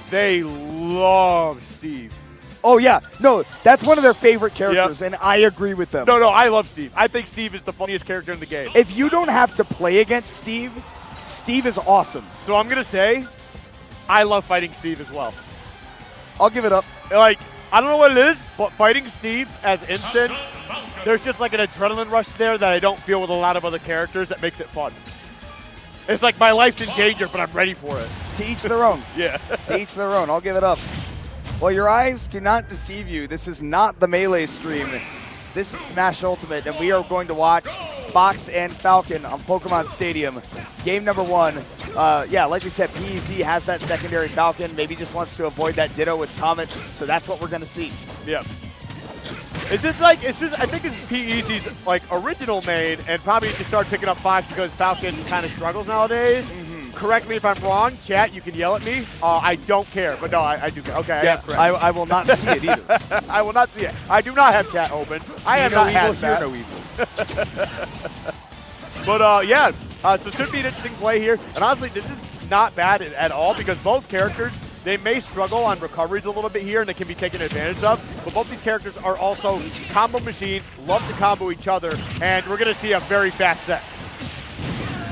they love Steve. Oh, yeah. No, that's one of their favorite characters, and I agree with them. No, I love Steve. I think Steve is the funniest character in the game. If you don't have to play against Steve, Steve is awesome. So I'm going to say I love fighting Steve as well. I'll give it up. Like, I don't know what it is, but fighting Steve as Ensign, there's just like an adrenaline rush there that I don't feel with a lot of other characters that makes it fun. It's like my life's in danger, but I'm ready for it. To each their own. Yeah. To each their own. I'll give it up. Well, your eyes do not deceive you. This is not the Melee stream. This is Smash Ultimate, and we are going to watch Fox and Falcon on Pokemon Stadium. Game number 1. Yeah, like we said, PeZ has that secondary Falcon. Maybe just wants to avoid that Ditto with Comet, so that's what we're going to see. Yeah. I think this is PeZ's like original main, and probably just start picking up Fox because Falcon kind of struggles nowadays. Correct me if I'm wrong. Chat, you can yell at me. I don't care, but no, I do care. Okay, yeah, I will not see it either. I will not see it. I do not have chat open. I am not hear no evil. But yeah, so it should be an interesting play here. And honestly, this is not bad at all because both characters, they may struggle on recoveries a little bit here and they can be taken advantage of. But both these characters are also combo machines, love to combo each other, and we're going to see a very fast set.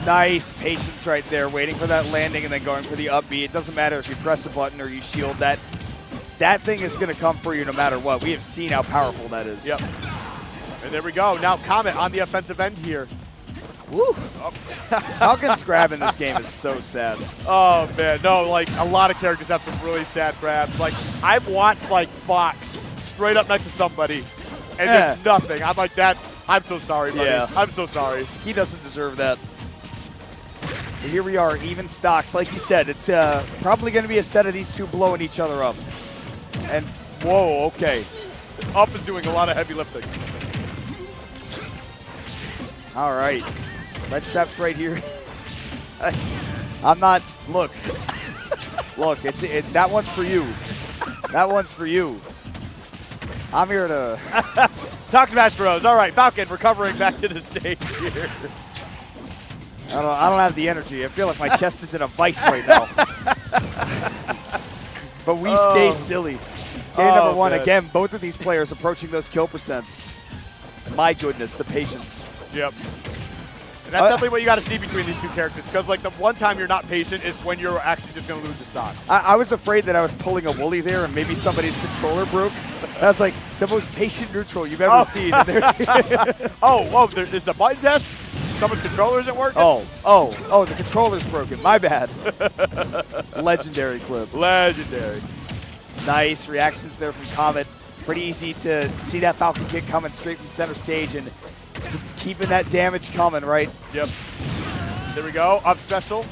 Nice patience right there, waiting for that landing and then going for the upbeat. It doesn't matter if you press a button or you shield that. That thing is going to come for you no matter what. We have seen how powerful that is. Yep. And there we go. Now Comet on the offensive end here. Woo. Falcon's grab in this game is so sad. Oh, man. No, like, a lot of characters have some really sad grabs. Like, I've watched, like, Fox straight up next to somebody, and there's nothing. I'm like, that. I'm so sorry, buddy. Yeah. I'm so sorry. He doesn't deserve that. But here we are, even stocks. Like you said, it's probably going to be a set of these two blowing each other up. And, whoa, okay. Up is doing a lot of heavy lifting. All right. Red steps right here. I'm not, look. Look, that one's for you. That one's for you. I'm here to talk Smash Bros. All right, Falcon recovering back to the stage here. I don't have the energy. I feel like my chest is in a vice right now. But we stay silly. Game number 1, man. Again, both of these players approaching those kill percents. My goodness, the patience. Yep. And that's definitely what you got to see between these two characters, because like the one time you're not patient is when you're actually just going to lose the stock. I was afraid that I was pulling a Wooly there and maybe somebody's controller broke. That's like the most patient neutral you've ever seen. Whoa, there's a button test? Someone's controller isn't working? Oh, the controller's broken. My bad. Legendary clip. Legendary. Nice reactions there from Comet. Pretty easy to see that Falcon kick coming straight from center stage and just keeping that damage coming, right? Yep. There we go. Up special.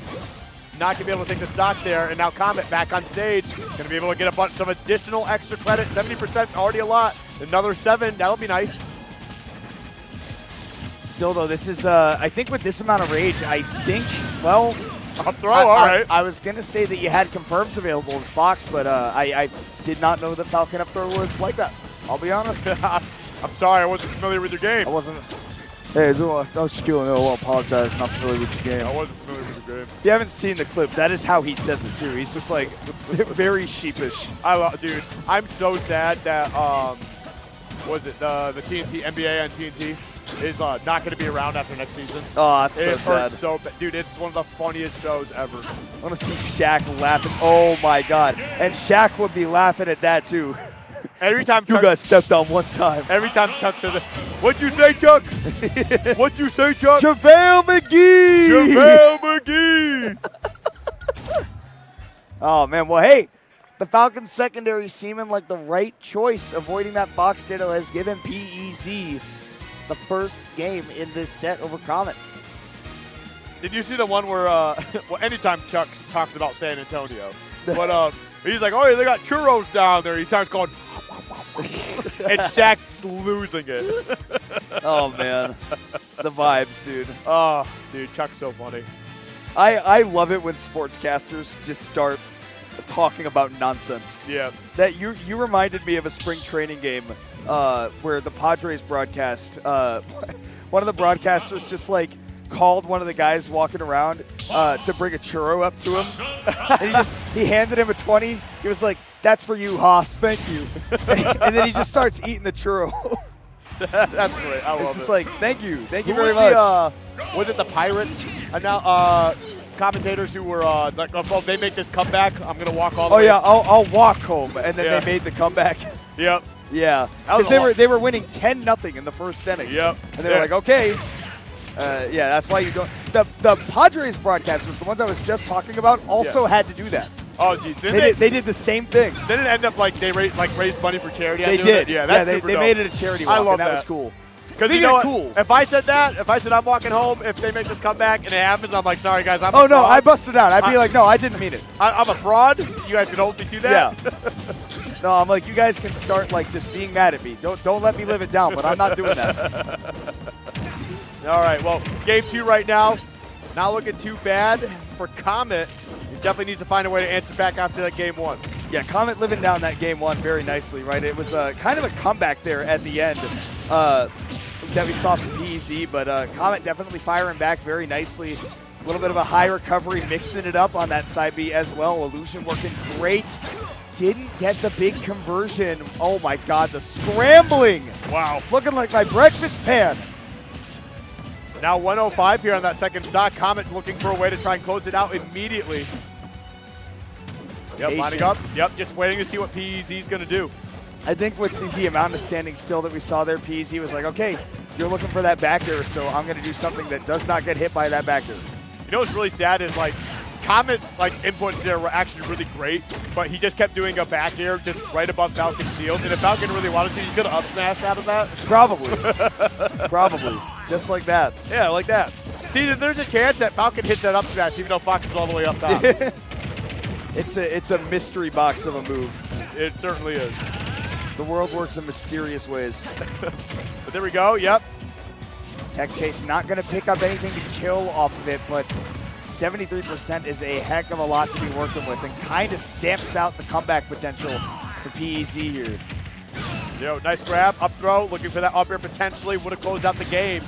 Not going to be able to take the stock there. And now Comet back on stage. Going to be able to get a bunch of additional extra credit. 70% already a lot. Another 7. That'll be nice. Still, though, this is, I think with this amount of rage, I think, well, up throw, all right. I was going to say that you had confirms available as Fox, but I did not know that Falcon up throw was like that. I'll be honest. I'm sorry, I wasn't familiar with your game. I wasn't. Hey, I was skilling. I won't apologize. Not familiar with your game. I wasn't familiar with your game. If you haven't seen the clip, that is how he says it, too. He's just, like, very sheepish. Dude, I'm so sad that, was it the TNT, NBA on TNT? Is not going to be around after next season. Oh, that's so sad. So, dude, it's one of the funniest shows ever. I want to see Shaq laughing. Oh, my God. And Shaq would be laughing at that, too. Every time you got stepped on one time. Every time Chuck says it. What'd you say, Chuck? What'd you say, Chuck? JaVale McGee! JaVale McGee! Oh, man. Well, hey. The Falcons secondary seeming like the right choice. Avoiding that Fox Ditto has given PeZ the first game in this set over Comet. Did you see the one where, well, anytime Chuck talks about San Antonio, but he's like, oh, yeah, they got churros down there. He starts going, and Shaq's losing it. Oh, man. The vibes, dude. Oh, dude, Chuck's so funny. I love it when sportscasters just start talking about nonsense. Yeah. That you reminded me of a spring training game where the Padres broadcast, one of the broadcasters just like called one of the guys walking around to bring a churro up to him. And he handed him a 20. He was like, "That's for you, Haas. Thank you." And then he just starts eating the churro. That's great. I love it. It's just like, thank you Who very was much. Was it the Pirates? Now, commentators who were like, oh, they make this comeback. I'm gonna walk all the way. Oh yeah, I'll walk home, and then they made the comeback. Yep. Yeah, because they were winning 10-0 in the first inning. Yep. And they were like, okay. Yeah, that's why you don't. The Padres broadcasters, the ones I was just talking about, also had to do that. Oh, geez. They did the same thing. Didn't it end up like they raised money for charity? They did. Yeah, that's super they dope. made it a charity walk, I love and that was cool. Because you know what? If I said I'm walking home, if they make this comeback and it happens, I'm like, sorry guys, I'm a fraud. No, I busted out. I'd be like, no, I didn't mean it. I'm a fraud. You guys can hold me to that. Yeah. No, I'm like, you guys can start like just being mad at me. Don't let me live it down, but I'm not doing that. All right, well, game 2 right now. Not looking too bad for Comet. He definitely needs to find a way to answer back after that game 1. Yeah, Comet living down that game 1 very nicely, right? It was kind of a comeback there at the end that we saw from PeZ, but Comet definitely firing back very nicely. A little bit of a high recovery, mixing it up on that side B as well. Illusion working great. Didn't get the big conversion. Oh my God, the scrambling. Wow. Looking like my breakfast pan. Now 105 here on that second stock. Comet looking for a way to try and close it out immediately. Yep, lining up. Yep, just waiting to see what PeZ's going to do. I think with the amount of standing still that we saw there, PeZ was like, okay, you're looking for that back air, so I'm going to do something that does not get hit by that back air. You know what's really sad is like Comet's like inputs there were actually really great, but he just kept doing a back air just right above Falcon's shield. And if Falcon really wanted to, he could have up smashed out of that. Probably. Probably. Just like that. Yeah, like that. See, there's a chance that Falcon hits that up smash even though Fox is all the way up top. It's a mystery box of a move. It certainly is. The world works in mysterious ways. But there we go, yep. Tech Chase not going to pick up anything to kill off of it, but 73% is a heck of a lot to be working with and kind of stamps out the comeback potential for PeZ here. Yo, nice grab, up throw, looking for that up air potentially, would have closed out the game.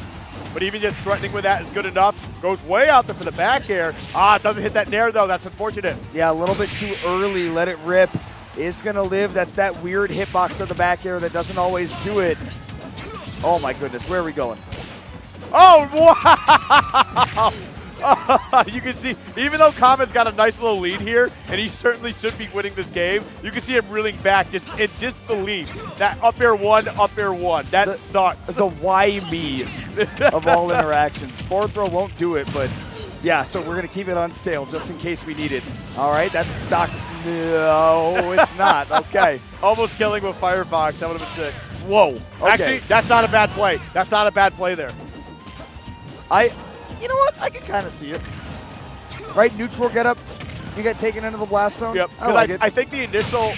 But even just threatening with that is good enough. Goes way out there for the back air. It doesn't hit that nair though, that's unfortunate. Yeah, a little bit too early, let it rip. Is going to live, that's that weird hitbox of the back air that doesn't always do it. Oh my goodness, where are we going? Oh, wow! You can see, even though Comet's got a nice little lead here, and he certainly should be winning this game, you can see him reeling back just in disbelief. That up air one. That sucks. The why me of all interactions. Forward throw won't do it, but yeah, so we're going to keep it unstale just in case we need it. All right, that's a stock. No, it's not. Okay. Almost killing with Firefox. That would have been sick. Whoa. Okay. Actually, that's not a bad play. That's not a bad play there. You know what? I can kind of see it. Right, neutral get up. You get taken into the blast zone. Yep. I like it. I think the initial,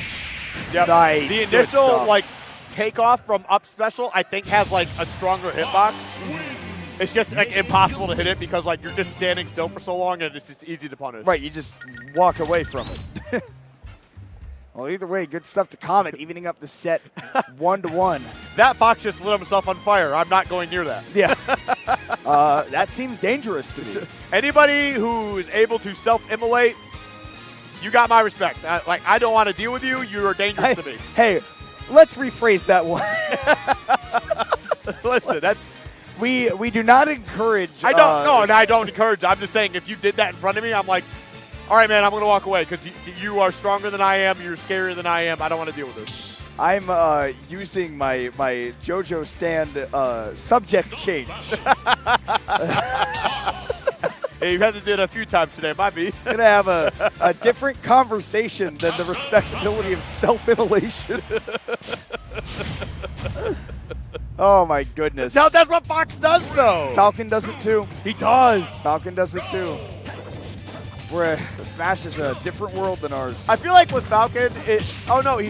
nice. The initial like takeoff from up special, I think has like a stronger hitbox. It's just like impossible to hit it because like you're just standing still for so long and it's just easy to punish. Right, you just walk away from it. Well, either way, good stuff to Comet, evening up the set 1-1. That Fox just lit himself on fire. I'm not going near that. Yeah. That seems dangerous to me. Anybody who is able to self-immolate, you got my respect. I don't want to deal with you. You are dangerous to me. Hey, let's rephrase that one. Listen, that's... We do not encourage... I don't encourage. I'm just saying if you did that in front of me, I'm like, all right, man, I'm going to walk away because you are stronger than I am. You're scarier than I am. I don't want to deal with this. I'm using my JoJo stand subject change. Hey, you've had to do it a few times today. Might be. Going to have a different conversation than the respectability of self-immolation. Oh, my goodness. No, that's what Fox does, though. Falcon does it, too. He does. Falcon does it, too. Where Smash is a different world than ours. I feel like with Falcon, he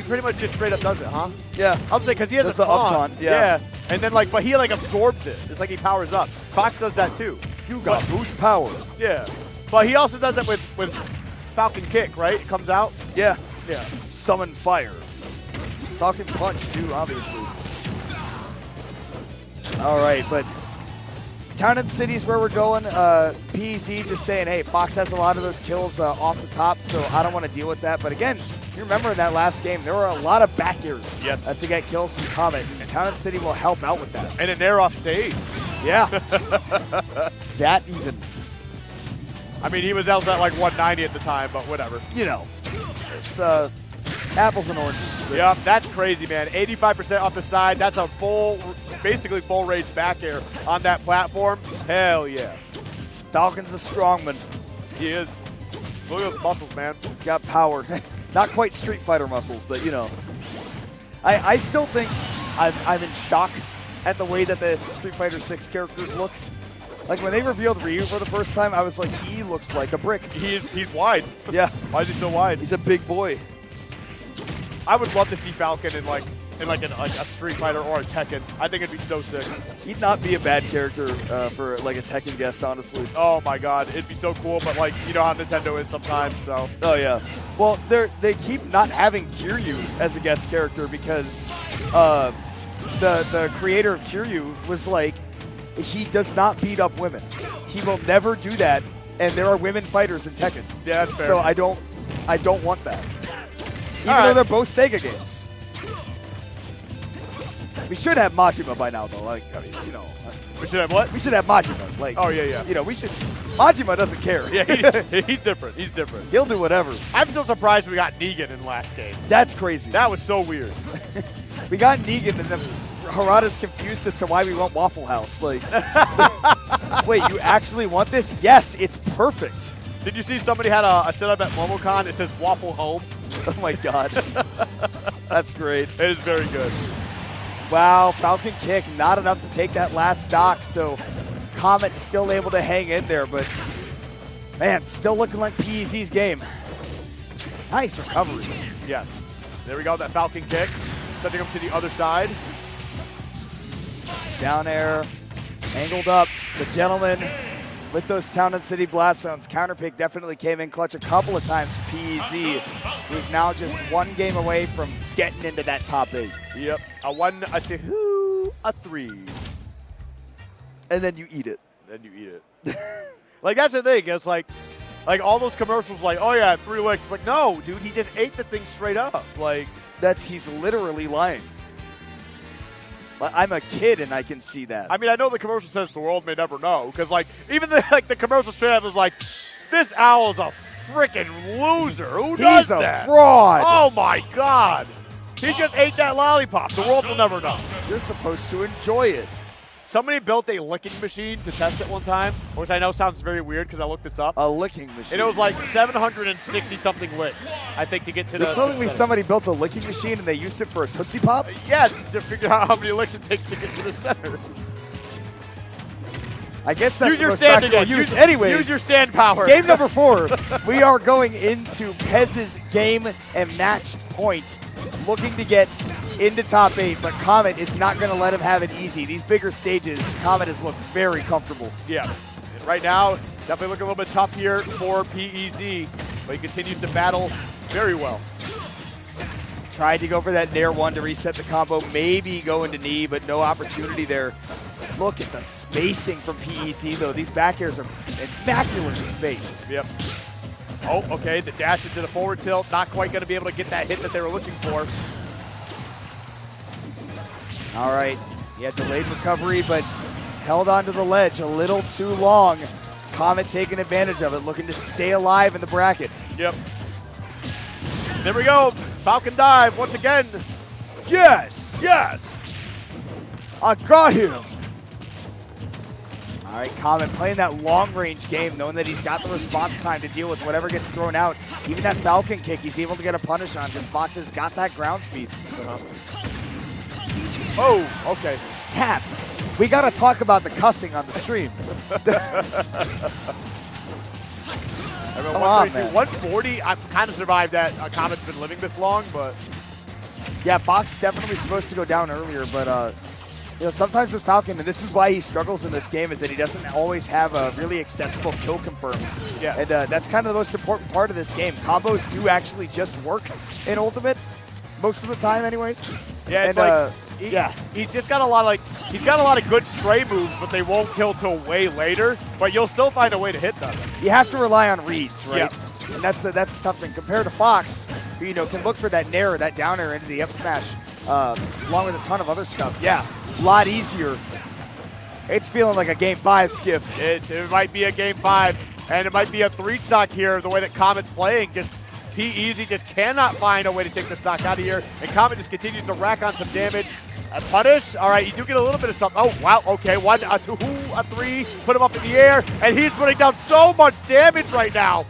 pretty much just straight up does it, huh? Yeah. I'll say because he has the up taunt. Yeah. And then but he absorbs it. It's like he powers up. Fox does that too. You got boost power. Yeah. But he also does it with Falcon kick, right? It comes out. Yeah. Yeah. Summon fire. Falcon punch too, obviously. All right, but Town and City's where we're going. PeZ just saying, hey, Fox has a lot of those kills off the top, so I don't want to deal with that. But again, you remember in that last game, there were a lot of back airs to get kills from Comet, and Town and City will help out with that. And an air off stage. Yeah. That even. I mean, he was out at like 190 at the time, but whatever. You know, it's apples and oranges. Yeah, that's crazy, man. 85% off the side. That's a basically full range back air on that platform. Hell yeah. Falcon's a strongman. He is. Look at those muscles, man. He's got power. Not quite Street Fighter muscles, but you know. I still think I'm in shock at the way that the Street Fighter 6 characters look. Like when they revealed Ryu for the first time, I was like, he looks like a brick. He's wide. Yeah. Why is he so wide? He's a big boy. I would love to see Falcon in a Street Fighter or a Tekken. I think it'd be so sick. He'd not be a bad character for like a Tekken guest, honestly. Oh my God, it'd be so cool. But like, you know how Nintendo is sometimes. So. Oh yeah. Well, they keep not having Kiryu as a guest character because the creator of Kiryu was like, he does not beat up women. He will never do that, and there are women fighters in Tekken. Yeah, that's fair. So I don't want that. Even though they're both Sega games. We should have Majima by now, though. Like, I mean, you know. We should have what? We should have Majima. Like, oh yeah. You know, we should. Majima doesn't care. Yeah, he's different. He's different. He'll do whatever. I'm still surprised we got Negan in last game. That's crazy. That was so weird. We got Negan, and then Harada's confused as to why we want Waffle House. Like, wait, you actually want this? Yes, it's perfect. Did you see somebody had a setup at MomoCon? It says Waffle Home. Oh my God. That's great. It is very good. Wow, Falcon kick, not enough to take that last stock, so Comet's still able to hang in there, but man, still looking like PeZ's game. Nice recovery. Yes. There we go, that Falcon kick. Sending him to the other side. Down air, angled up, the gentleman with those Town and City blast zones. Counter pick definitely came in clutch a couple of times for PeZ, who's now just one game away from getting into that top 8. Yep, a 1, a 2, a 3. And then you eat it. Then you eat it. Like, that's the thing. It's like all those commercials like, oh yeah, 3 licks. It's like, no, dude, he just ate the thing straight up. Like, he's literally lying. I'm a kid and I can see that. I mean, I know the commercial says the world may never know, because like even the commercial straight up is like, this owl is a freaking loser. Who does that? He's a fraud. Oh my God. He just ate that lollipop. The world will never know. You're supposed to enjoy it. Somebody built a licking machine to test it one time, which I know sounds very weird because I looked this up. A licking machine. And it was like 760-something licks, I think, to get to the... You're telling me somebody built a licking machine and they used it for a Tootsie Pop? Yeah, to figure out how many licks it takes to get to the center. I guess that's use the your most stand practical again. use. Anyways, use your stand power. Game number 4. We are going into PeZ's game and match point, looking to get into top 8, but Comet is not going to let him have it easy. These bigger stages, Comet has looked very comfortable. Yeah. And right now, definitely looking a little bit tough here for PeZ, but he continues to battle very well. Tried to go for that Nair 1 to reset the combo, maybe go into knee, but no opportunity there. Look at the spacing from PeZ, though. These back airs are immaculately spaced. Yep. Oh, okay, the dash into the forward tilt. Not quite going to be able to get that hit that they were looking for. All right, he had delayed recovery, but held onto the ledge a little too long. Comet taking advantage of it, looking to stay alive in the bracket. Yep. There we go. Falcon dive once again. Yes! Yes! I got him! All right, Comet playing that long-range game, knowing that he's got the response time to deal with whatever gets thrown out. Even that Falcon kick, he's able to get a punish on because Fox has got that ground speed. Oh, okay. Tap. We got to talk about the cussing on the stream. Come on, man. 140, I've kind of survived that. Comet's been living this long, but... Yeah, Fox is definitely supposed to go down earlier, but you know, sometimes with Falcon, and this is why he struggles in this game, is that he doesn't always have really accessible kill confirms. Yeah. And that's kind of the most important part of this game. Combos do actually just work in Ultimate, most of the time anyways. Yeah, it's and, like he's just got a lot of he's got a lot of good stray moves, but they won't kill till way later. But you'll still find a way to hit them. You have to rely on reads, right? Yep. And that's the tough thing. Compared to Fox, who can look for that nair, that down air into the up smash, along with a ton of other stuff. Yeah, a lot easier. It's feeling like a Game 5, Skiff. It might be a Game 5, and it might be a 3-stock here, the way that Comet's playing. Just PeZ just cannot find a way to take the stock out of here, and Comet just continues to rack on some damage. A punish, all right, you do get a little bit of something. Oh, wow, okay, 1, a 2, a 3, put him up in the air, and he's putting down so much damage right now.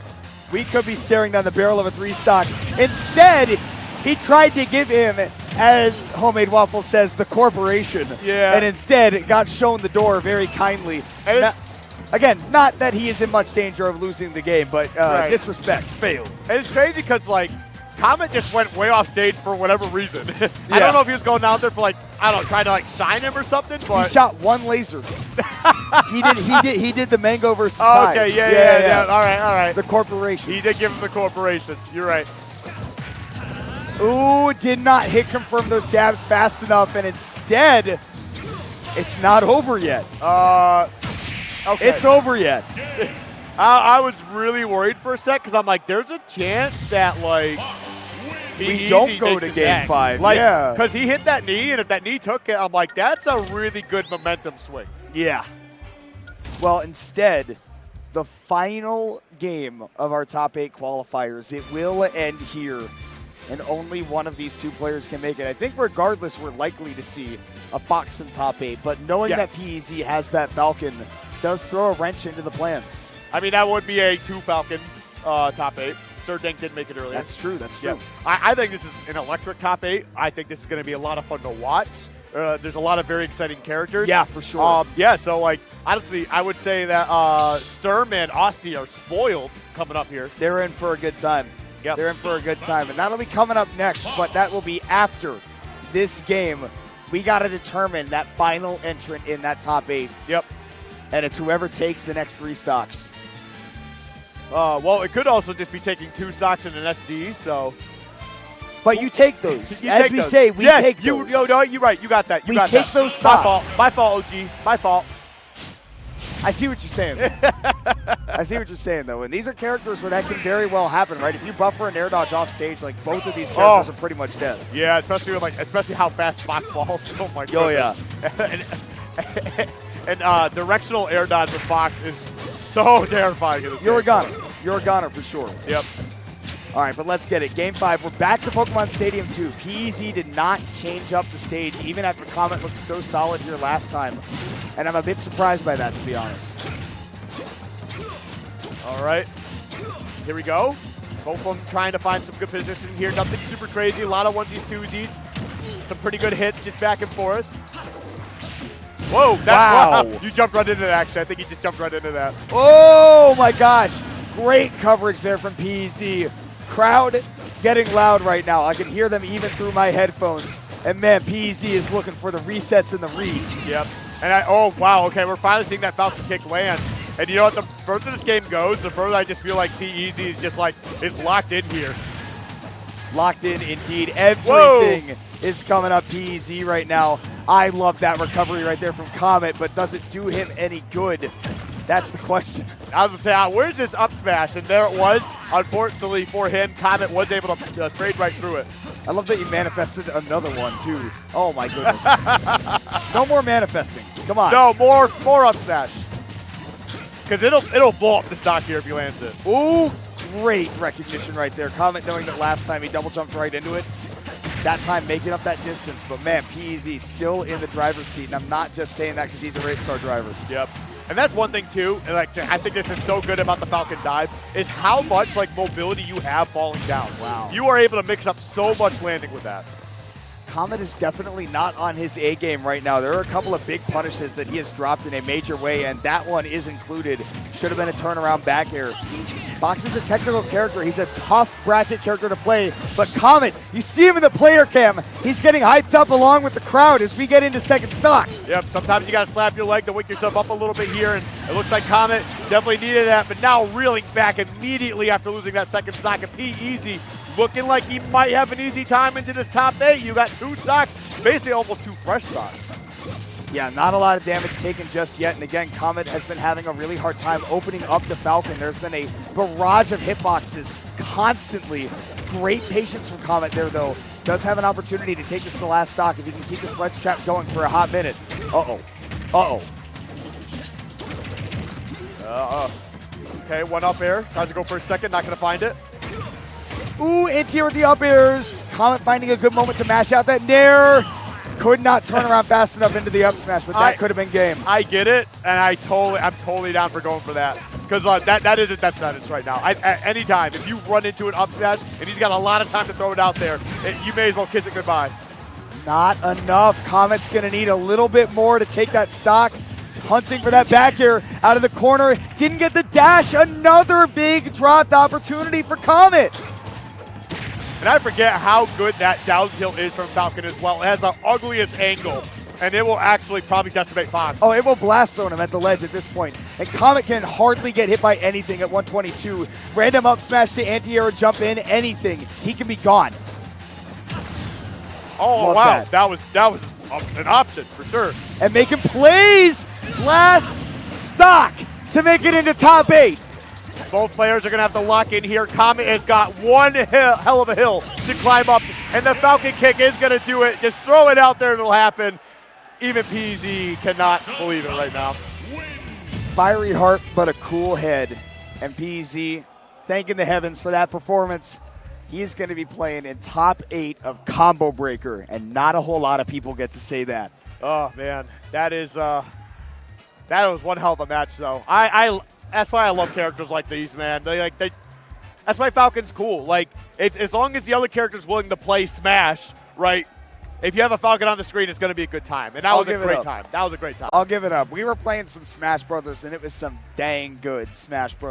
We could be staring down the barrel of a 3-stock. Instead, he tried to give him, as Homemade Waffle says, the corporation. Yeah. And instead got shown the door very kindly. And again, not that he is in much danger of losing the game, but disrespect, failed. And it's crazy because, Comet just went way off stage for whatever reason. I don't know if he was going out there for, trying to, shine him or something, but... He shot one laser. he did the Mango versus Oh, Tide. okay, yeah. All right. The corporation. He did give him the corporation. You're right. Ooh, did not hit confirm those jabs fast enough, and instead, it's not over yet. Okay. It's over yet. I was really worried for a sec because I'm like, there's a chance that, we don't go to Game 5. Because he hit that knee, and if that knee took it, I'm like, that's a really good momentum swing. Yeah. Well, instead, the final game of our top 8 qualifiers, it will end here, and only one of these 2 players can make it. I think regardless, we're likely to see a Fox in top 8, but knowing that PeZ has that Falcon does throw a wrench into the plans. I mean, that would be a 2 Falcon top 8. Sir Dank didn't make it earlier. That's true. Yeah. I think this is an electric top 8. I think this is going to be a lot of fun to watch. There's a lot of very exciting characters. Yeah, for sure. So, honestly, I would say that Sturm and Austin are spoiled coming up here. They're in for a good time. Yep. They're in for a good time. And that'll be coming up next, but that will be after this game. We got to determine that final entrant in that top 8. Yep. And it's whoever takes the next 3 stocks. Well, it could also just be taking 2 stocks and an SD, so. But you take those. You As take we those. say, we take those. No, you're right. You got that. We take those stocks. My fault, OG. My fault. I see what you're saying. I see what you're saying, though. And these are characters where that can very well happen, right? If you buffer an air dodge off stage, both of these characters are pretty much dead. Yeah, especially how fast Fox falls. Oh my goodness. Oh yeah. and directional air dodge with Fox is so terrifying. You're a goner. You're a goner for sure. Yep. All right, but let's get it. Game 5, we're back to Pokemon Stadium 2. PeZ did not change up the stage, even after Comet looked so solid here last time. And I'm a bit surprised by that, to be honest. All right. Here we go. Both of them trying to find some good position here. Nothing super crazy. A lot of onesies, twosies. Some pretty good hits just back and forth. Whoa. Wow. You jumped right into that, actually. I think he just jumped right into that. Oh, my gosh. Great coverage there from PeZ. Crowd getting loud right now. I can hear them even through my headphones. And man, PeZ is looking for the resets and the reads. Yep. And oh wow, okay, we're finally seeing that Falcon kick land. And you know what, the further this game goes, the further I just feel like PeZ is just is locked in here. Locked in indeed. Everything is coming up PeZ right now. I love that recovery right there from Comet, but does it do him any good? That's the question. I was going to say, where's this up smash? And there it was. Unfortunately for him, Comet was able to trade right through it. I love that you manifested another one, too. Oh, my goodness. No more manifesting. Come on. No, more up smash. Because it'll blow up the stock here if he lands it. Ooh, great recognition right there. Comet knowing that last time he double jumped right into it. That time making up that distance. But, man, PeZ still in the driver's seat. And I'm not just saying that because he's a race car driver. Yep. And that's one thing, too, I think this is so good about the Falcon dive, is how much, mobility you have falling down. Wow. You are able to mix up so much landing with that. Comet is definitely not on his A game right now. There are a couple of big punishes that he has dropped in a major way, and that one is included. Should have been a turnaround back air. Fox is a technical character. He's a tough bracket character to play, but Comet, you see him in the player cam. He's getting hyped up along with the crowd as we get into second stock. Yep, sometimes you got to slap your leg to wake yourself up a little bit here, and it looks like Comet definitely needed that, but now reeling back immediately after losing that second stock. And PeZ looking like he might have an easy time into this top 8. You got 2 stocks basically almost 2 fresh stocks. Yeah, not a lot of damage taken just yet. And again, Comet has been having a really hard time opening up the Falcon. There's been a barrage of hitboxes constantly. Great patience from Comet there, though. Does have an opportunity to take this to the last stock if he can keep this ledge trap going for a hot minute. Uh-oh. Uh-oh. Okay, 1 up air. Tries to go for a second, not going to find it. Ooh, anti-air with the up airs. Comet finding a good moment to mash out that nair. Could not turn around fast enough into the up smash, but that could have been game. I get it, and I'm totally down for going for that. Because that isn't that sentence right now. At any time, if you run into an up smash and he's got a lot of time to throw it out there, you may as well kiss it goodbye. Not enough. Comet's going to need a little bit more to take that stock. Hunting for that back air out of the corner. Didn't get the dash. Another big dropped opportunity for Comet. And I forget how good that down tilt is from Falcon as well. It has the ugliest angle, and it will actually probably decimate Fox. Oh, it will blast zone him at the ledge at this point. And Comet can hardly get hit by anything at 122. Random up smash to anti-air, jump in, anything. He can be gone. Oh, Love wow. that. That was an option for sure. And making plays. Last stock to make it into top 8. Both players are going to have to lock in here. Comet has got one hell of a hill to climb up, and the Falcon kick is going to do it. Just throw it out there, it'll happen. Even PeZ cannot believe it right now. Fiery heart, but a cool head. And PeZ, thanking the heavens for that performance. He's going to be playing in top 8 of Combo Breaker, and not a whole lot of people get to say that. Oh, man. That was one hell of a match, though. That's why I love characters like these, man. That's why Falcon's cool. Like, as long as the other character's willing to play Smash, right? If you have a Falcon on the screen, it's going to be a good time. And that was a great time. That was a great time. I'll give it up. We were playing some Smash Brothers, and it was some dang good Smash Brothers.